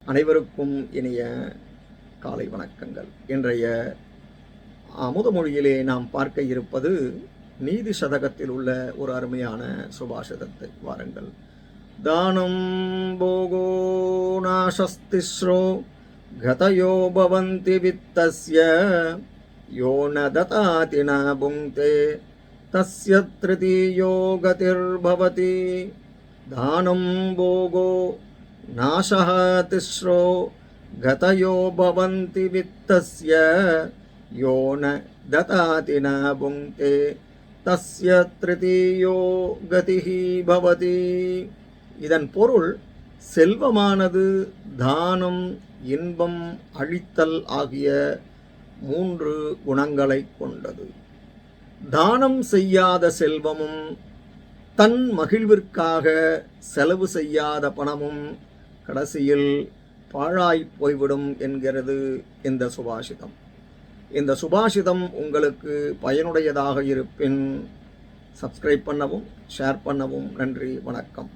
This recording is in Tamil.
அனைவருக்கும் இனிய காலை வணக்கங்கள். இன்றைய அமுத மொழியிலே நாம் பார்க்க இருப்பது நீதி சதகத்தில் உள்ள ஒரு அருமையான சுபாஷிதத்தை வாருங்கள். தானம் போகோ நாசஸ்திஸ்ரோ கதயோ பவந்தி வித்தஸ்ய யோ ந ததாதி ந புங்க்தே தஸ்ய த்ருதீயோ கதிர்பவதி. தானம் போகோ நாசः திஸ்ரோ கதயோ பவந்தி வித்தஸ்ய யோ ந ததாதி ந புங்க்தே தஸ்ய த்ருதீயோ கதிஹி பவதி. இதன் பொருள், செல்வமானது தானம், இன்பம், அழித்தல் ஆகிய 3 குணங்களை கொண்டது. தானம் செய்யாத செல்வமும் தன் மகிழ்விற்காக செலவு செய்யாத பணமும் கடைசியில் பாழாய் போய்விடும் என்கிறது இந்த சுபாஷிதம். இந்த சுபாஷிதம் உங்களுக்கு பயனுடையதாக இருப்பின் சப்ஸ்கிரைப் பண்ணவும், ஷேர் பண்ணவும். நன்றி, வணக்கம்.